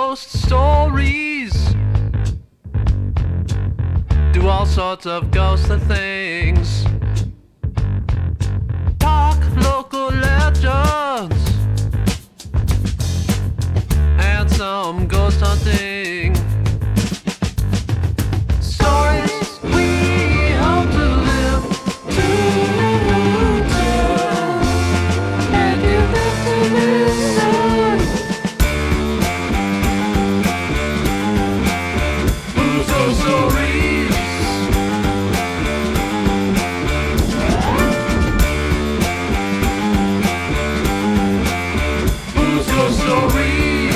ghost stories. Do all sorts of ghostly things. Talk local legends. And some ghost hunting. Stories we hope to live to tell. And you live to listen. Who's Ghost Stories? Who's Ghost Stories?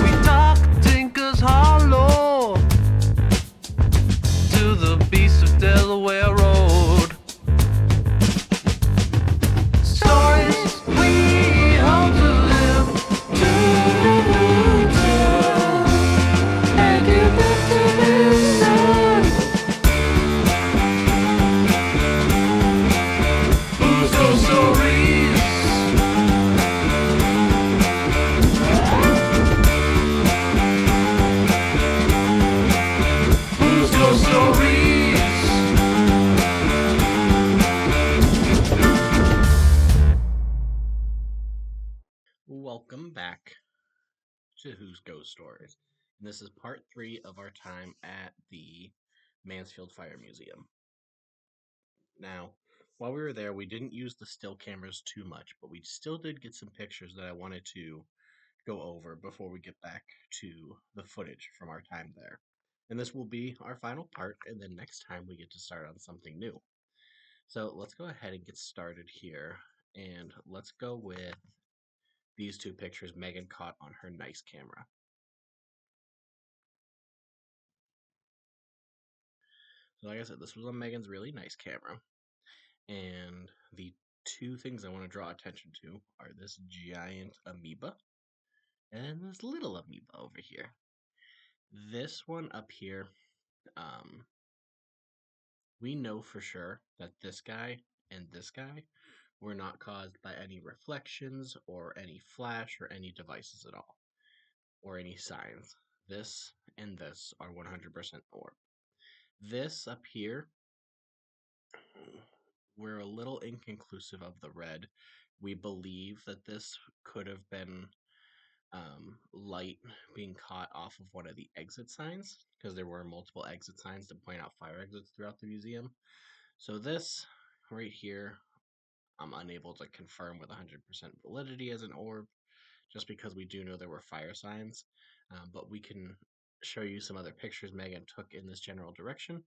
We talk Tinker's Hollow to the beast of Delaware Road. Stories we hope to live to tell. And you live to listen. Who's Ghost Stories? Who's Ghost Stories? Welcome back to Who's Ghost Stories. And this is part 3 of our time at the Mansfield Fire Museum. Now, while we were there, we didn't use the still cameras too much, but we still did get some pictures that I wanted to go over before we get back to the footage from our time there. And this will be our final part, and then next time we get to start on something new. So let's go ahead and get started here, and let's go with these two pictures Megan caught on her nice camera. So like I said, this was on Megan's really nice camera. And the two things I want to draw attention to are this giant amoeba and this little amoeba over here. This one up here, um, we know for sure that this guy and this guy were not caused by any reflections or any flash or any devices at all, or any signs. This and this are 100% orb. This up here, we're a little inconclusive of the red. We believe that this could have been light being caught off of one of the exit signs, because there were multiple exit signs to point out fire exits throughout the museum. So this right here, I'm unable to confirm with 100% validity as an orb, just because we do know there were fire signs. But we can show you some other pictures Megan took in this general direction,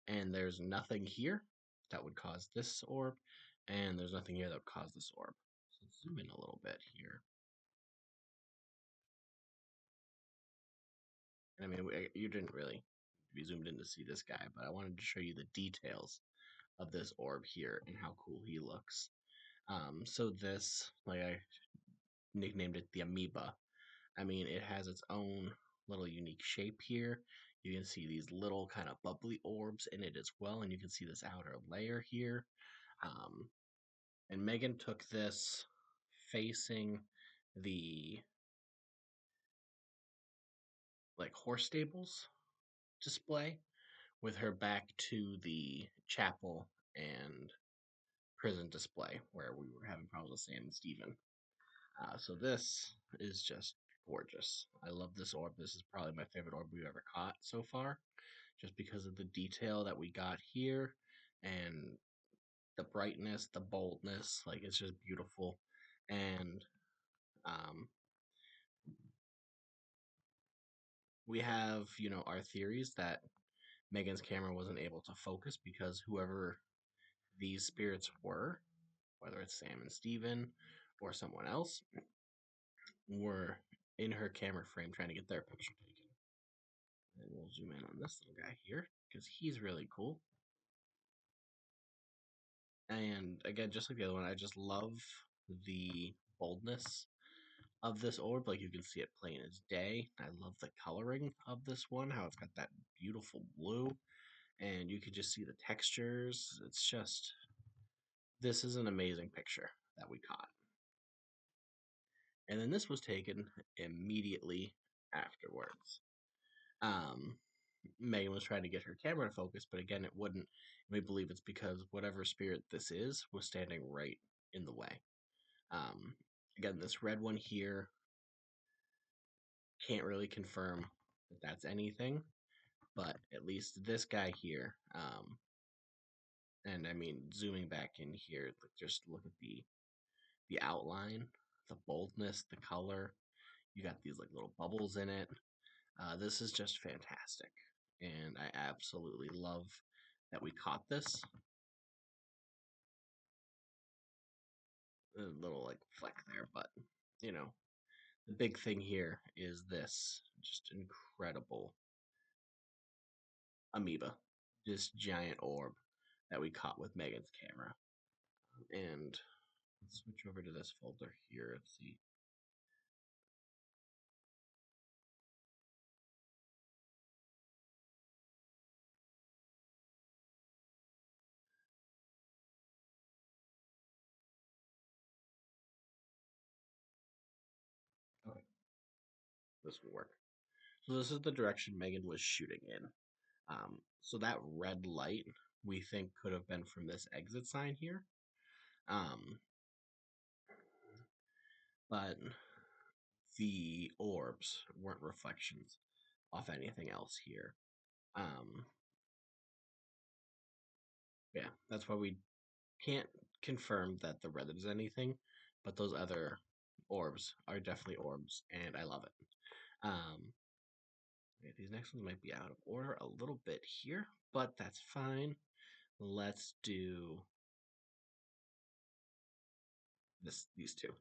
and there's nothing here that would cause this orb, and there's nothing here that would cause this orb. So let's zoom in a little bit here. I mean, you didn't really be zoomed in to see this guy, but I wanted to show you the details of this orb here and how cool he looks. So this, like I nicknamed it the amoeba. I mean, it has its own little unique shape here. You can see these little kind of bubbly orbs in it as well, and you can see this outer layer here. Um, and Megan took this facing the like horse stables display, with her back to the chapel and prison display where we were having problems with Sam and Steven. So this is just gorgeous. I love this orb. This is probably my favorite orb we've ever caught so far, just because of the detail that we got here and the brightness, the boldness. Like, it's just beautiful. And um, we have, our theories that Megan's camera wasn't able to focus because whoever these spirits were, whether it's Sam and Steven or someone else, were in her camera frame trying to get their picture taken. And we'll zoom in on this little guy here because he's really cool. And again, just like the other one, I just love the boldness of this orb. Like, you can see it plain as day. I love the coloring of this one, how it's got that beautiful blue, and you can just see the textures. It's just, this is an amazing picture that we caught. And then this was taken immediately afterwards. Um, Megan was trying to get her camera to focus, but again, it wouldn't. We believe it's because whatever spirit this is was standing right in the way. Um, Again, this red one here can't really confirm that that's anything, but at least this guy here, and I mean, zooming back in here, just look at the outline, the boldness, the color. You got these like little bubbles in it. This is just fantastic, and I absolutely love that we caught this. A little like fleck there, but you know, the big thing here is this just incredible amoeba, this giant orb that we caught with Megan's camera. And let's switch over to this folder here. Let's see. Okay, this will work. So this is the direction Megan was shooting in. So that red light we think could have been from this exit sign here. Um, but the orbs weren't reflections off anything else here. Um, yeah, that's why we can't confirm that the red is anything, but those other orbs are definitely orbs, and I love it. Okay, these next ones might be out of order a little bit here, but that's fine. Let's do these two.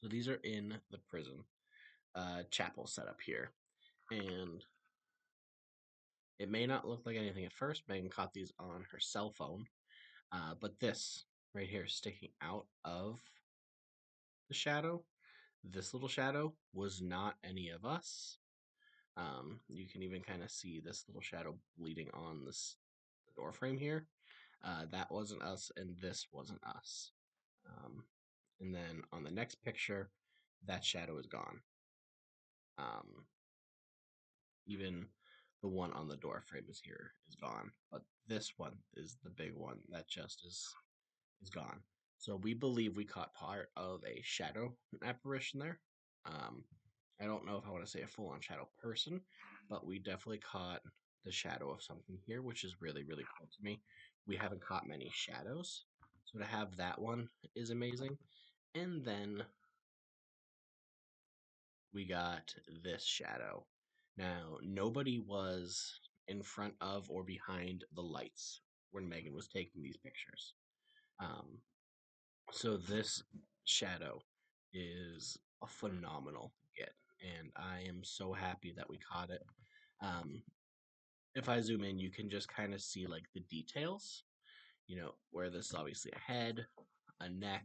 So these are in the prison chapel setup here, and it may not look like anything at first. Megan caught these on her cell phone, but this right here sticking out of the shadow, this little shadow was not any of us. You can even kind of see this little shadow bleeding on this door frame here. That wasn't us, and this wasn't us. Um, and then on the next picture, that shadow is gone. Um, Even the one on the door frame is gone, but this one is the big one that just is gone. So we believe we caught part of a shadow apparition there. Um, I don't know if I want to say a full-on shadow person, but we definitely caught the shadow of something here, which is really, really cool to me. We haven't caught many shadows, so to have that one is amazing. And then we got this shadow. Now, nobody was in front of or behind the lights when Megan was taking these pictures. Um, so this shadow is a phenomenal get, and I am so happy that we caught it. Um, if I zoom in, you can just kind of see like the details, where this is obviously a head, a neck,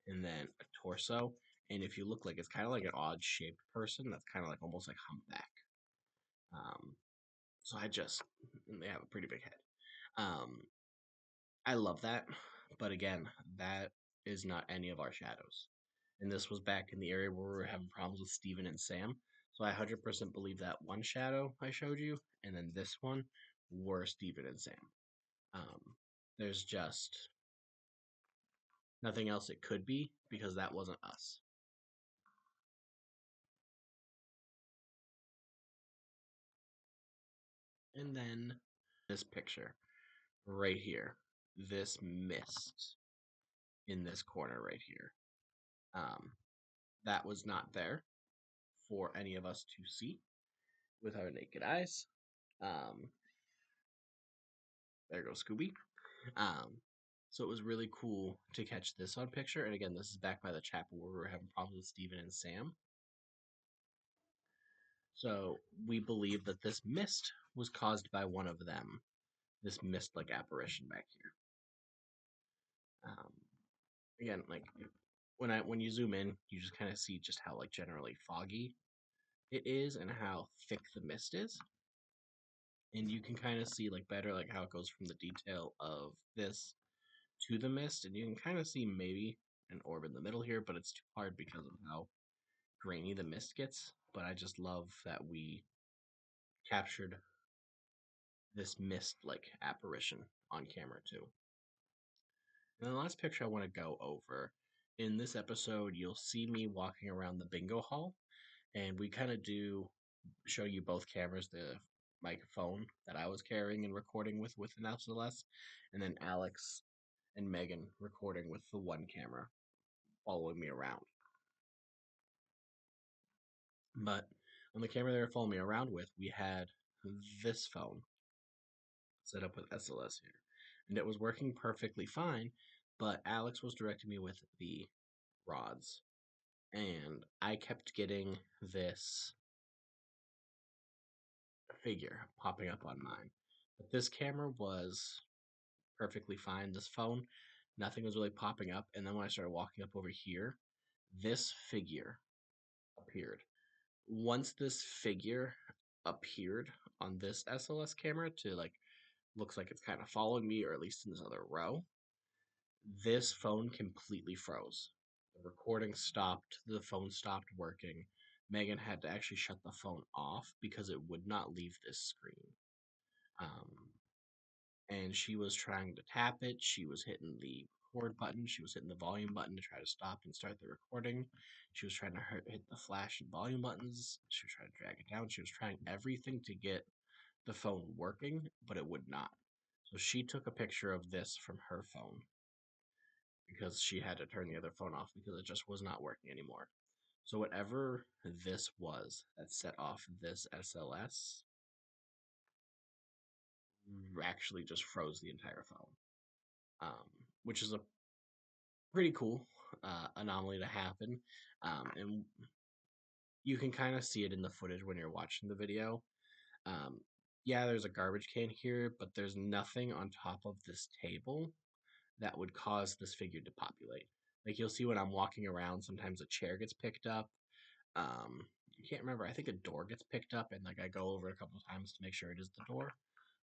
and then a torso. And if you look, like it's kind of like an odd shaped person that's kind of like almost like humpback. Um, so and they have a pretty big head. Um, I love that, but again, that is not any of our shadows. And this was back in the area where we were having problems with Steven and Sam. So I 100% believe that one shadow I showed you, and then this one were Steven and Sam. Um, there's just nothing else it could be because that wasn't us. And then this picture right here, this mist in this corner right here. Um, that was not there for any of us to see with our naked eyes. Um, there goes Scooby. Um, so it was really cool to catch this on picture. And again, this is back by the chapel where we were having problems with Steven and Sam. So we believe that this mist was caused by one of them. This mist-like apparition back here. Again, like when you zoom in, you just kind of see just how like generally foggy it is and how thick the mist is. And you can kind of see like better like how it goes from the detail of this to the mist, and you can kind of see maybe an orb in the middle here, but it's too hard because of how grainy the mist gets. But I just love that we captured this mist like apparition on camera too. And the last picture I want to go over, in this episode, you'll see me walking around the bingo hall, and we kind of do show you both cameras, the microphone that I was carrying and recording with an SLS, and then Alex and Megan recording with the one camera following me around. But on the camera they were following me around with, we had this phone set up with SLS here. And it was working perfectly fine, but Alex was directing me with the rods. And I kept getting this figure popping up on mine. But this camera was perfectly fine. This phone, nothing was really popping up. And then when I started walking up over here, this figure appeared. Once this figure appeared on this SLS camera to like looks like it's kind of following me, or at least in this other row, this phone completely froze. The recording stopped, the phone stopped working. Megan had to actually shut the phone off because it would not leave this screen. And she was trying to tap it. She was hitting the record button. She was hitting the volume button to try to stop and start the recording. She was trying to hit the flash and volume buttons. She was trying to drag it down. She was trying everything to get the phone working, but it would not. So she took a picture of this from her phone because she had to turn the other phone off because it just was not working anymore. So whatever this was that set off this SLS actually just froze the entire phone, which is a pretty cool anomaly to happen. And you can kind of see it in the footage when you're watching the video. Um, yeah, there's a garbage can here, but there's nothing on top of this table that would cause this figure to populate. Like you'll see when I'm walking around, sometimes a chair gets picked up. I can't remember. I think a door gets picked up, and like I go over it a couple of times to make sure it is the door.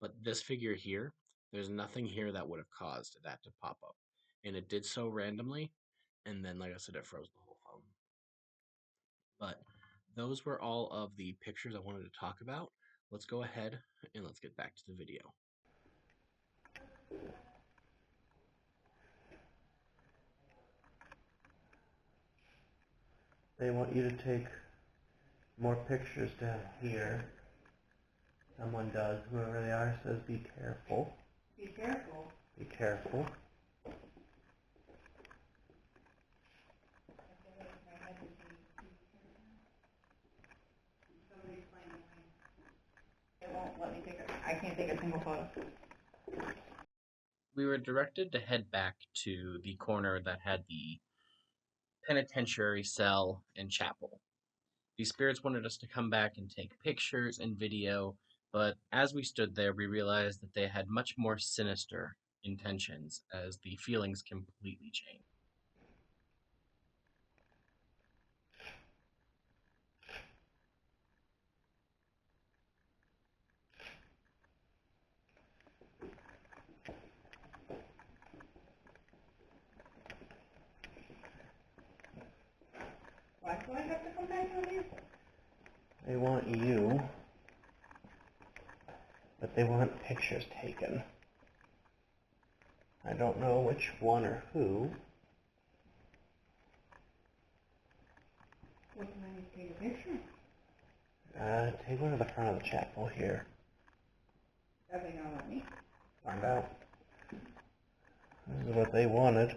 But this figure here, there's nothing here that would have caused that to pop up, and it did so randomly. And then, like I said, it froze the whole phone. But those were all of the pictures I wanted to talk about. Let's go ahead and let's get back to the video. They want you to take more pictures down here. Someone does, whoever they are, says be careful. Be careful. Be careful. Somebody's playing behind. It won't let me take a, I can't take a single photo. We were directed to head back to the corner that had the penitentiary cell and chapel. The spirits wanted us to come back and take pictures and video, but as we stood there, we realized that they had much more sinister intentions as the feelings completely changed. Why do I have to come back on here? They want you, but they want pictures taken. I don't know which one or who. What can I need to take a picture? Take one to the front of the chapel here. Are they gonna let me? Find out. This is what they wanted.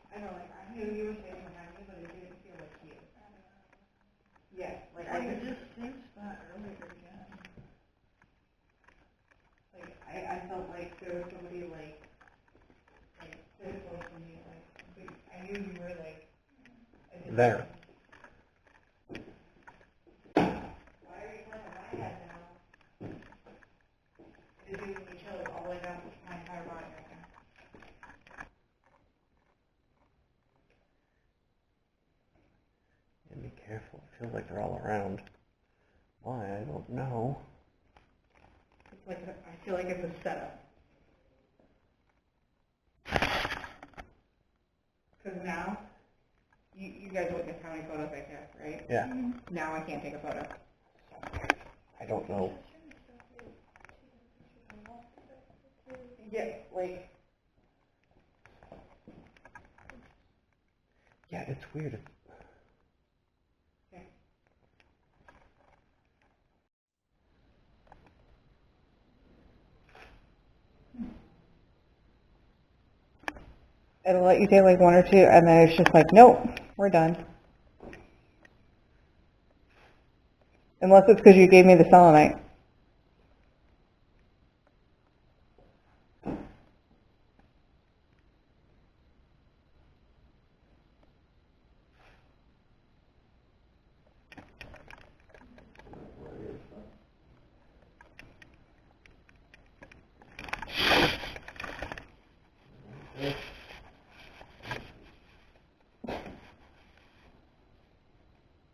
I know, like, I knew you were standing behind me, but it didn't feel like you. Yes, like, I could just sense that earlier again. Like, I felt like there was somebody, like, this close to me, like, I knew you were, like, I just- There. Why are you playing with my head now? Did you and each other all the way down careful. It feels like they're all around. Why? I don't know. It's like I feel like it's a setup. Because now, you guys witnessed how many photos I took, right? Yeah. Now I can't take a photo. I don't know. Yeah, like, Yeah, it's weird. okay. It'll let you take like one or two, and then it's just like, nope, we're done. Unless it's because you gave me the selenite.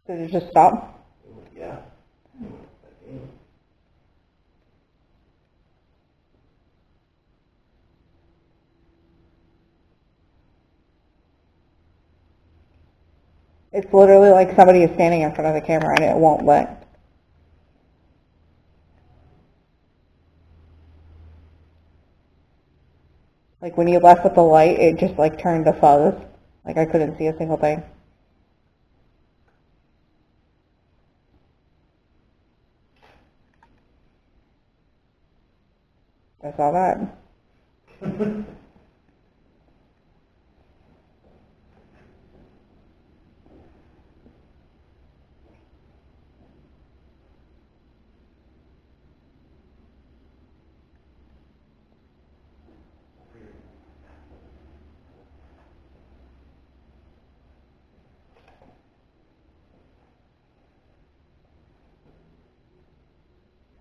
Did it just stop? Yeah. It's literally like somebody is standing in front of the camera and it won't let. Like when you left with the light, it just like turned to fuzz. Like I couldn't see a single thing. I saw that.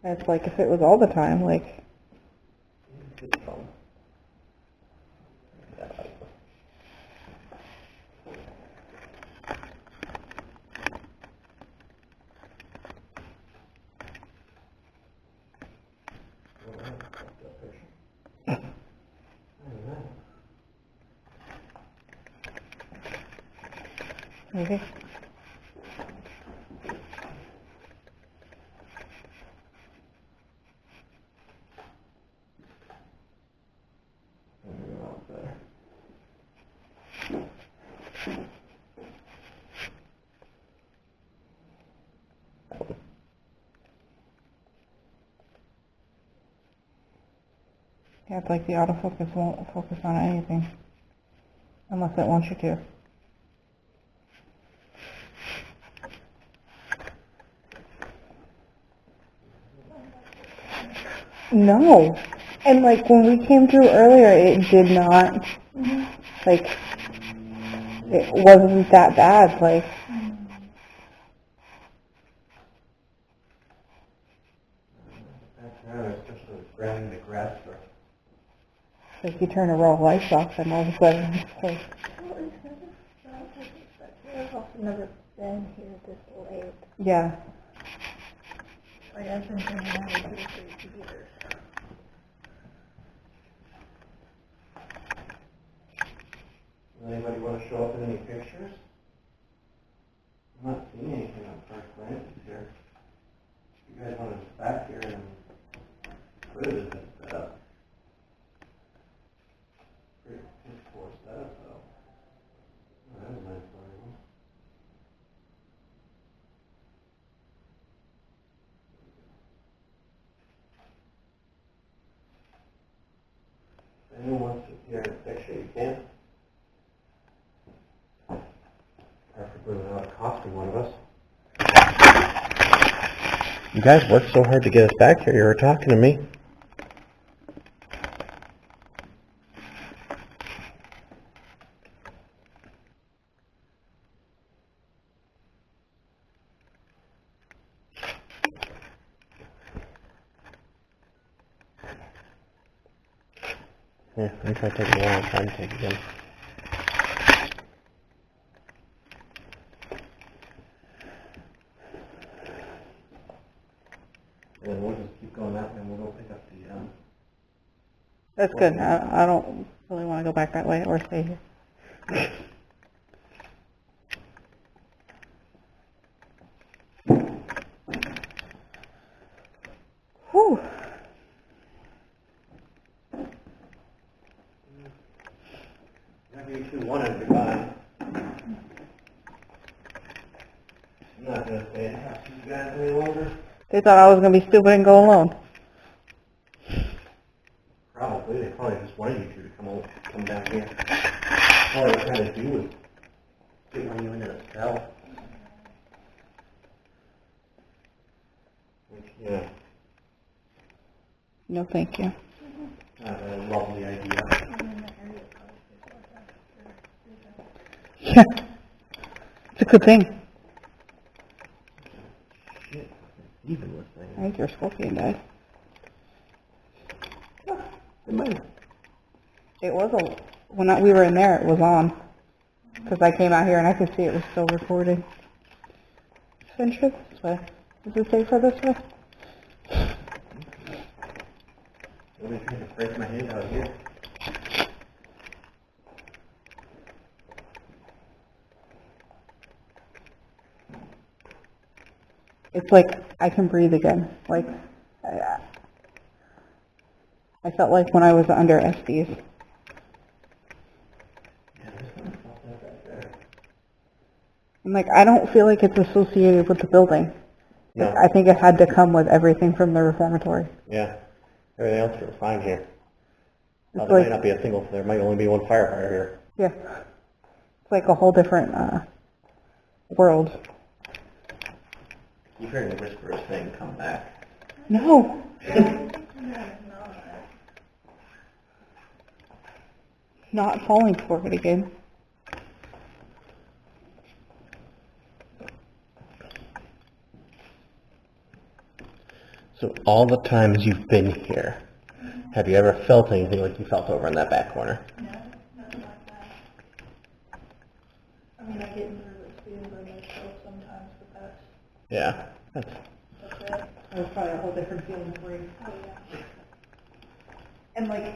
It's like if it was all the time, like. Maybe. Yeah, it's like the autofocus won't focus on anything. Unless it wants you to. No. And like when we came through earlier, it did not, like, it wasn't that bad. Like, Especially with grabbing the grass for. like you turn a row of lights off and all of a sudden it's like, I've also never been here this late. yeah. Like I've been hanging out with you for years. Does anybody want to show up in any pictures? I'm not seeing anything on first glance here. You guys want to back here and what is this setup? Pretty poor setup though. Oh, that was a nice one. If anyone wants to appear in a picture, you can. Preferably without accosting one of us. You guys worked so hard to get us back here. You were talking to me. Yeah, let me try taking one at a time. Take again. That's good. I don't really want to go back that way or stay here. Whew. Whatever you two wanted to buy. I'm not gonna stay in the house with you guys any longer. They thought I was going to be stupid and go alone. Probably. They probably just wanted you two to come down here. All they were trying to do was get one of you into the cell. Which, yeah, No, thank you. not a lovely idea. Yeah. It's a good thing. Shit, even with things. I think your scorpion died. It might. It was when we were in there, it was on. Because I came out here and I could see it was still recording. Entrance this way. Does it say for this way? Nobody's trying to break my hand out here. It's like I can breathe again. Like I felt like when I was under SDs. Yeah, there's something right there. And like I don't feel like it's associated with the building. No. I think it had to come with everything from the reformatory. Yeah. Everything else feels fine here. It's There like might not be a single, there might only be one firefighter here. yeah, it's like a whole different world. You've heard the whisperers thing come back. No. Not falling for it again. So all the times you've been here, have you ever felt anything like you felt over in that back corner? No, nothing like that. I mean, I get nervous being by myself sometimes, but that's Yeah. That's, it. It was probably a whole different feeling for you. Oh, yeah. And like,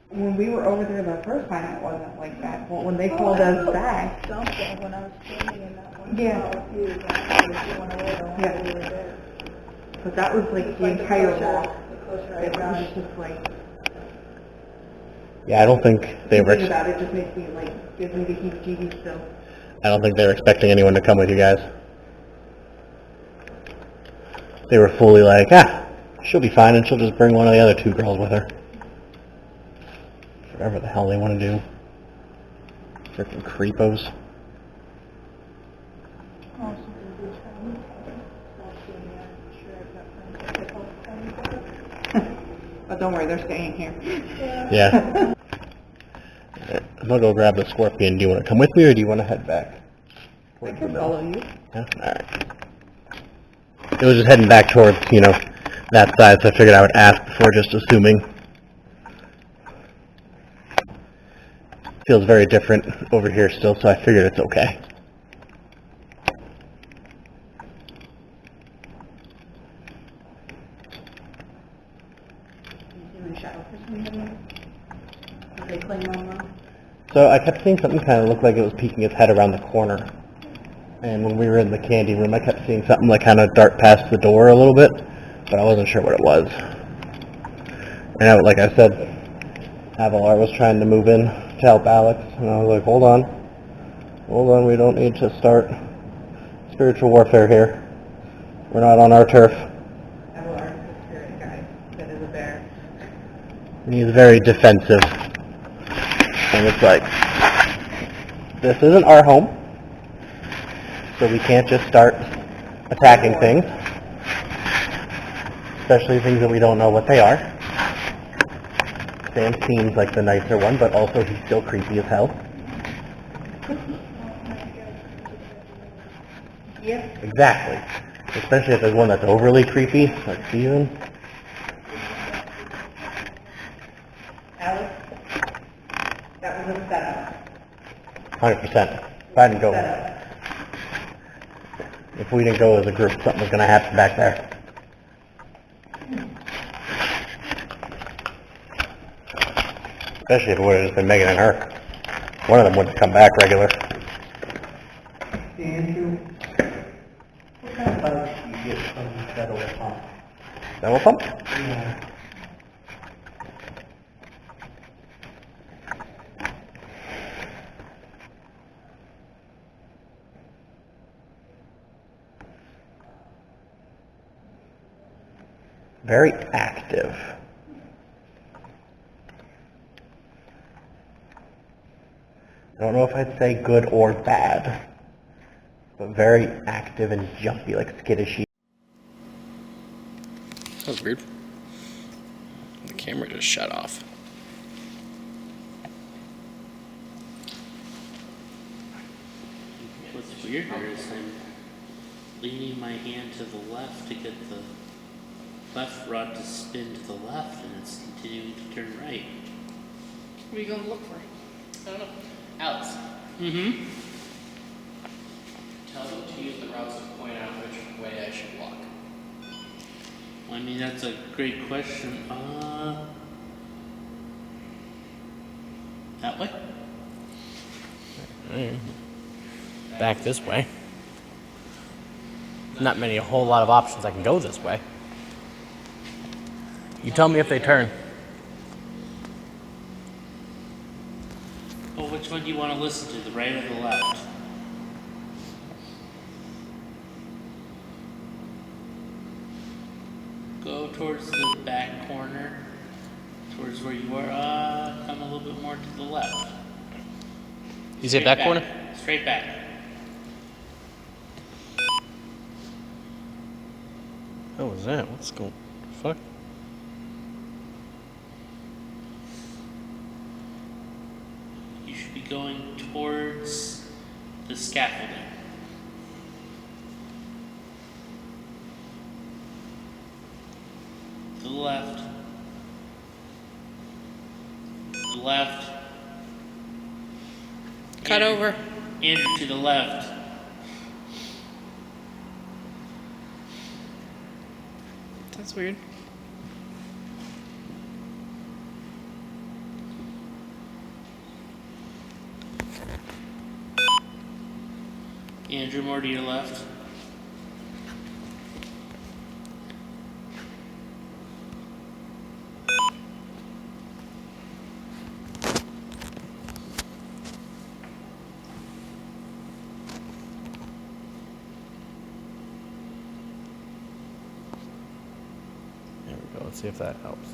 when we were over there the first time, it wasn't like that. But when they called us back, Something when I was standing in that one Yeah. spot with you, that was the one away, the one Yeah. we were there. but that was like the Like entire closer- walk. The closer I It got. was just like, yeah, I don't think they were, thinking about it just makes me like, gives me the heebie-jeebies still. I don't think they were expecting anyone to come with you guys. They were fully like, she'll be fine and she'll just bring one of the other two girls with her. Whatever the hell they want to do. Freaking creepos. Also, we were trying to sure I've got friends that could help them. But don't worry, they're staying here. Yeah. I'm gonna go grab the scorpion. Do you want to come with me or do you want to head back? I can follow you. Yeah? Alright. It was just heading back towards, that side, so I figured I would ask before just assuming. Feels very different over here still, so I figured it's okay. Doing shadow for somebody? Did they claim on them? So I kept seeing something kind of look like it was peeking its head around the corner. And when we were in the candy room, I kept seeing something like kind of dart past the door a little bit, but I wasn't sure what it was. And like I said, Avalar was trying to move in to help Alex, and I was like, hold on, we don't need to start spiritual warfare here. We're not on our turf. Avalar is the spirit guy that is a bear. And he's very defensive. And it's like, this isn't our home, so we can't just start attacking things, especially things that we don't know what they are. Sam seems like the nicer one, but also he's still creepy as hell. Yep. Exactly. Especially if there's one that's overly creepy, like Steven. Alex, that was a setup. 100%. If I didn't go, Setup. if we didn't go as a group, something was going to happen back there. Especially if it would have just been Megan and her. One of them wouldn't come back regular. Andrew, what kind of bugs do you get from that old pump? That old pump? Yeah. Very active. I don't know if I'd say good or bad, but very active and jumpy, like skittishy. That was weird. The camera just shut off. What's weirder is I'm leaning my hand to the left to get the left rod to spin to the left, and it's continuing to turn right. What are you gonna look for? I don't know. Alex, Mm-hmm. tell them to use the routes to point out which way I should walk. I mean, that's a great question. That way? Back this way. Not many, a whole lot of options I can go this way. You tell me if they turn. Oh, which one do you want to listen to, the right or the left? Go towards the back corner, towards where you are. Come a little bit more to the left. You say Straight back corner? Straight back. What was that? What's going? Fuck. You should be going towards the scaffolding. To the left. To the left. Cut over. Andrew, to the left. That's weird. Andrew, more to your left. There we go. Let's see if that helps.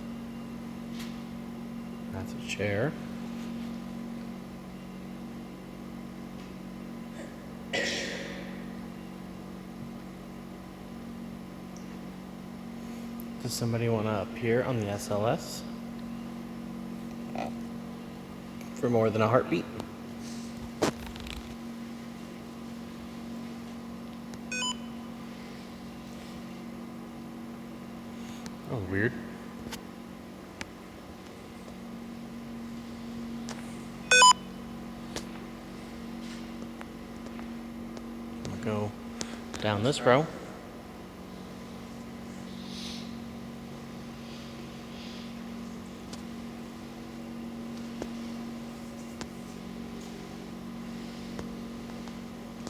That's a chair. Does somebody want to appear on the SLS for more than a heartbeat? That was weird. I'm gonna go down this row.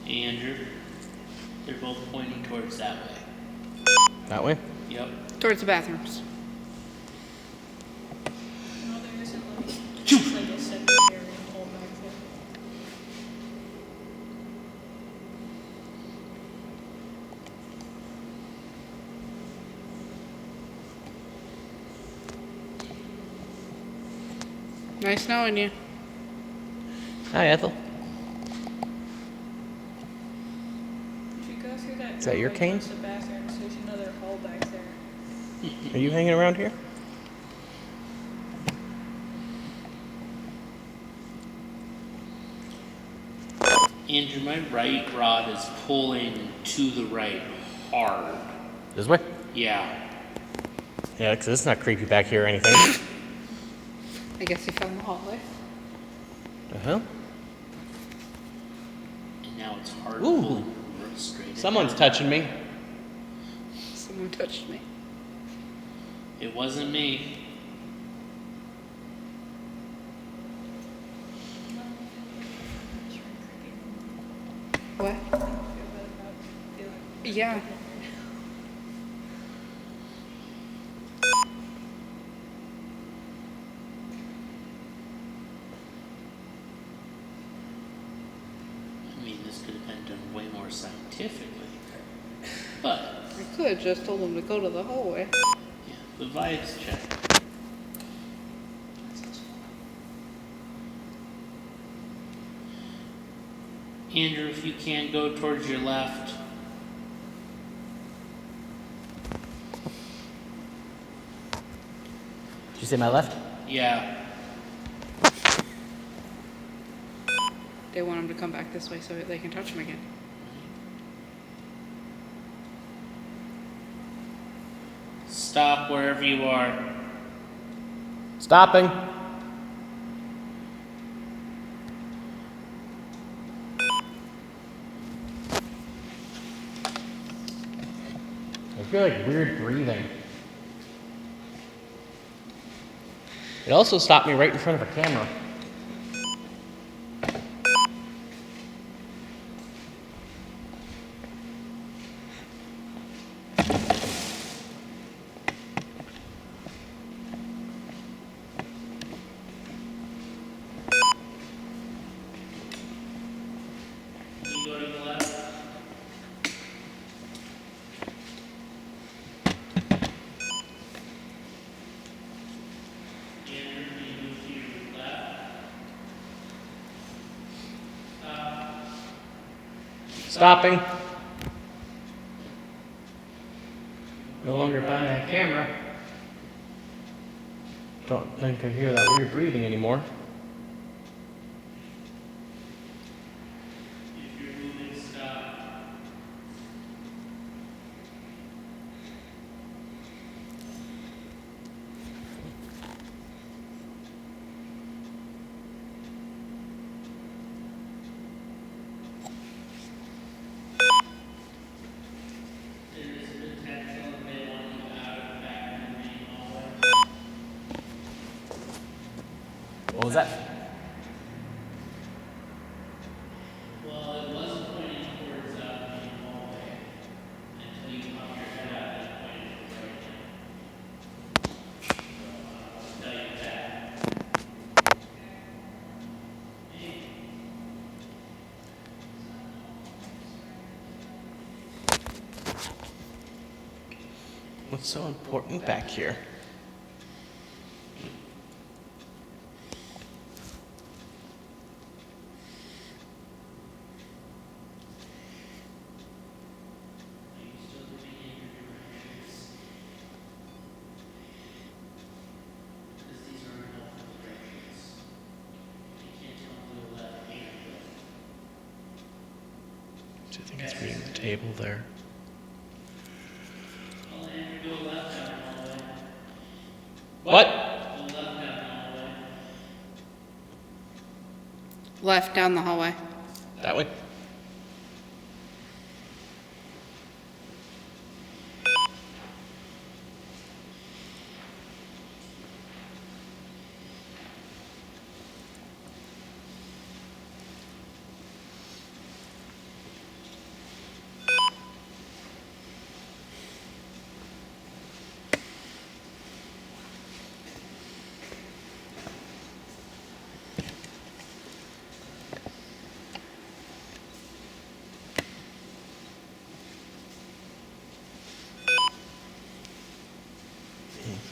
Andrew, they're both pointing towards that way. That way? Yep. Towards the bathrooms. No, there isn't like, it's like a secondary hole back there. Nice knowing you. Hi, Ethel. If you go through that Is that your doorway cane? towards the bathrooms, there's another hole back there. Are you hanging around here? Andrew, my right rod is pulling to the right hard. This way? Yeah. Yeah, because it's not creepy back here or anything. I guess you found the hallway. The hell? And now it's hard Ooh. pulling straight. Someone's touching me. Someone touched me. It wasn't me. Yeah. I mean, this could have been done way more scientifically. But, I could have just told them to go to the hallway. yeah, the vibes check. Andrew, if you can go towards your left. Did you say my left? Yeah. They want him to come back this way so they can touch him again. Stop wherever you are. Stopping. I feel like weird breathing. It also stopped me right in front of a camera. You go to the left. Andrew, you move to your left. Stopping. No longer by that camera. Don't think I hear that weird breathing anymore. If you're moving, stop. There is potential they want you out of the back of the main hallway. What was that? Well, it was pointing towards the main hallway until you pop your head out and pointed to the right hand. So, I'll tell you that. What's so important back here? Are you still looking in your directions? Because these are helpful directions. You can't tell if they're left hand. Do you think it's reading the table there? Well, Andrew, go left down the hallway. What? Go left down the hallway. Left down the hallway. That way?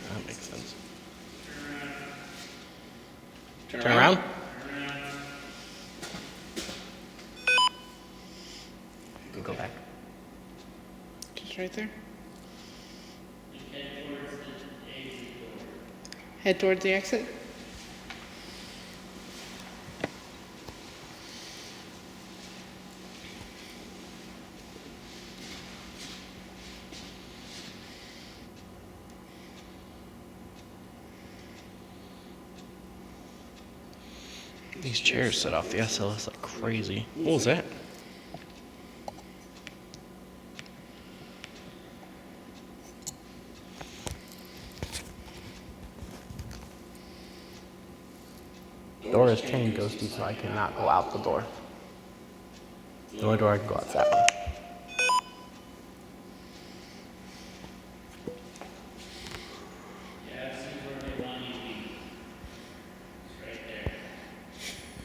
That makes sense. Turn around? You can go back. Just right there. Head towards the exit door. Head towards the exit. These chairs set off the SLS like crazy. What was that? The door is chain ghosty, so I cannot go out the door. The only door I can go out is that one.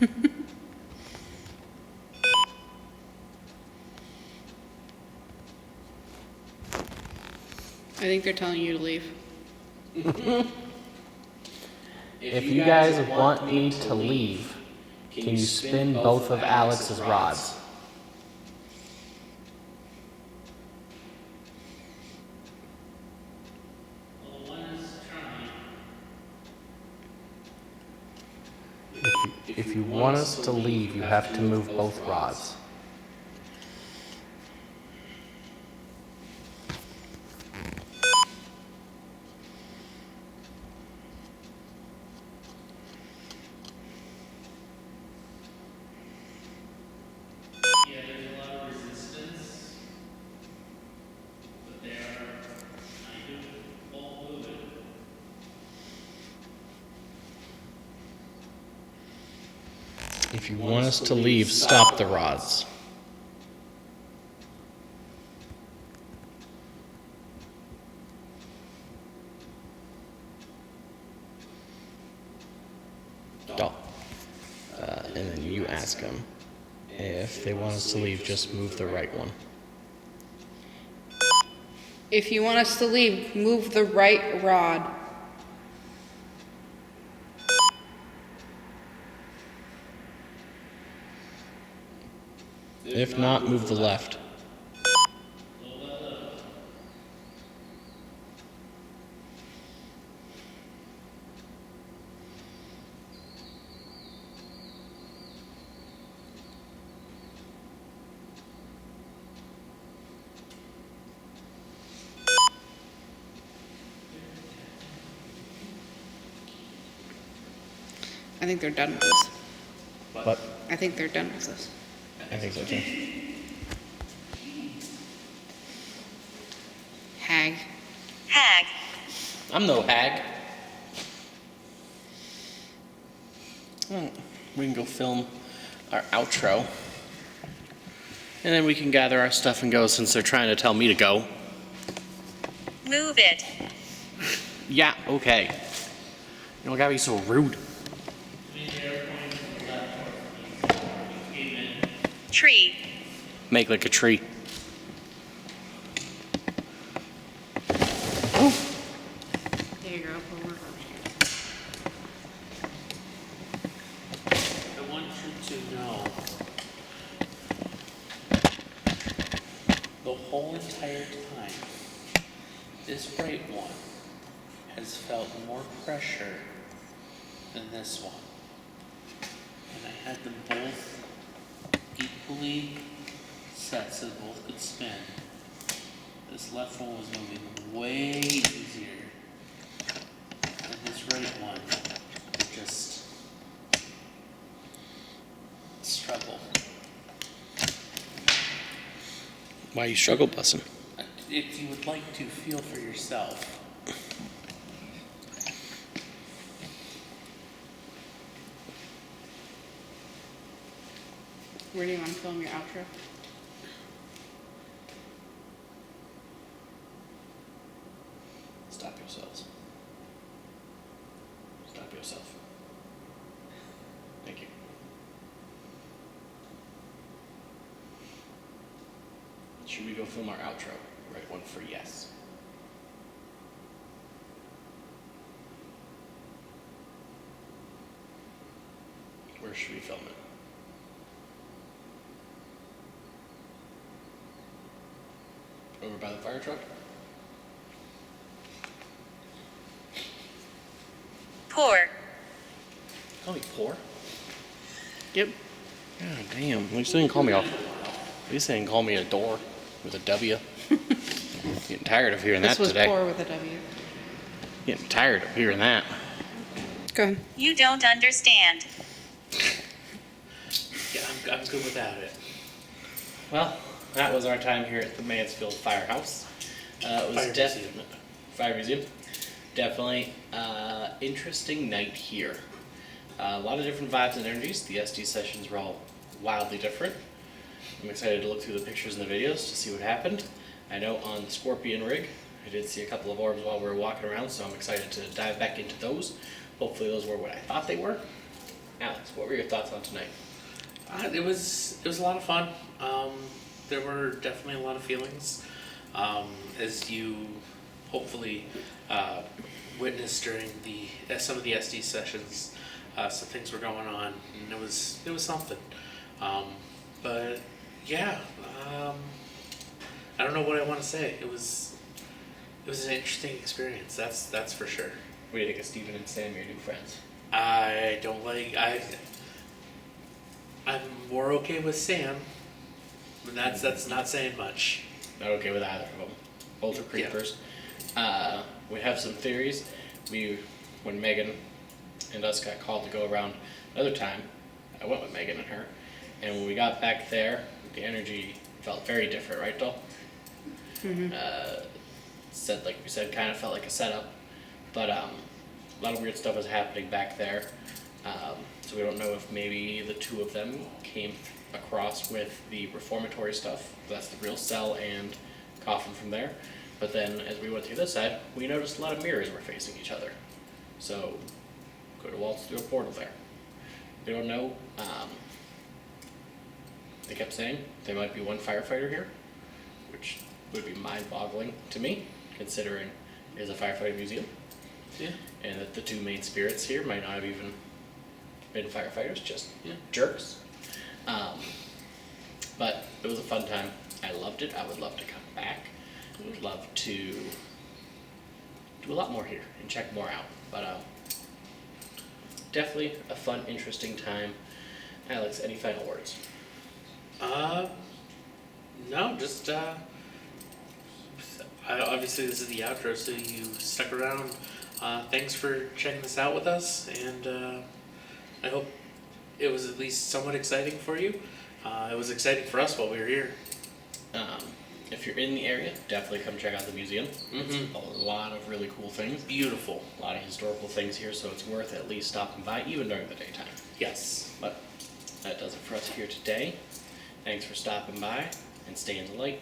I think they're telling you to leave. If you guys want me to leave, can you spin both of Alex's rods? Well, the one is trying. If you want us to leave, you have to move both rods. Yeah, there's a lot of resistance, but they are kind of all moving. If you want us to leave, stop the rods. Stop. And then you ask them. If they want us to leave, just move the right one. If you want us to leave, move the right rod. If not, move the left. I think they're done with this. But I think they're done with this. I think so too. Hag. Hag. I'm no hag. Well, we can go film our outro. And then we can gather our stuff and go since they're trying to tell me to go. Move it. Yeah, okay. You don't gotta be so rude. Tree. Make like a tree. There you go. I want you to know the whole entire time, this right one has felt more pressure than this one. And I had them both equally set so both could spin. This left one was moving way easier. And this right one would just struggle. Why you struggle busing? If you would like to feel for yourself. Where do you want to film your outro? Stop yourselves. Stop yourself. Thank you. Should we go film our outro? Write one for yes. Where should we film it? Over by the fire truck? Pour. Call me poor? Yep. God damn. At least they didn't call me off. At least they didn't call me a door with a W. Getting tired of hearing This that was today. poor with a W. Getting tired of hearing that. Go ahead. You don't understand. Yeah, I'm good without it. Well, that was our time here at the Mansfield Firehouse. It was Fire Museum. Definitely interesting night here. A lot of different vibes and energies. The SD sessions were all wildly different. I'm excited to look through the pictures and the videos to see what happened. I know on the Scorpion rig, I did see a couple of orbs while we were walking around, so I'm excited to dive back into those. Hopefully those were what I thought they were. Alex, what were your thoughts on tonight? It was a lot of fun. There were definitely a lot of feelings, as you hopefully witnessed during some of the SD sessions. Some things were going on, and it was something. But yeah, I don't know what I want to say. It was an interesting experience. That's for sure. What do you think of Steven and Sam, your new friends? I don't like I'm more okay with Sam, and that's not saying much. Not okay with either of them. Both are creepers. We have some theories. When Megan and us got called to go around another time, I went with Megan and her, and when we got back there, the energy felt very different, right, Dol? Like we said, kind of felt like a setup, but a lot of weird stuff was happening back there. So we don't know if maybe the two of them came across with the reformatory stuff. That's the real cell and coffin from there. But then as we went through this side, we noticed a lot of mirrors were facing each other. So could have waltzed through a portal there. We don't know. They kept saying there might be one firefighter here, which would be mind-boggling to me, considering it is a firefighting museum. Yeah. And that the two main spirits here might not have even been firefighters, just jerks. But it was a fun time. I loved it. I would love to come back. I would love to do a lot more here and check more out. But definitely a fun, interesting time. Alex, any final words? No, just obviously this is the outro, so you stuck around. Thanks for checking this out with us, and I hope it was at least somewhat exciting for you. It was exciting for us while we were here. If you're in the area, definitely come check out the museum. Mm-hmm. A lot of really cool things. Beautiful. A lot of historical things here, so it's worth at least stopping by, even during the daytime. Yes. But that does it for us here today. Thanks for stopping by, and stay in the light.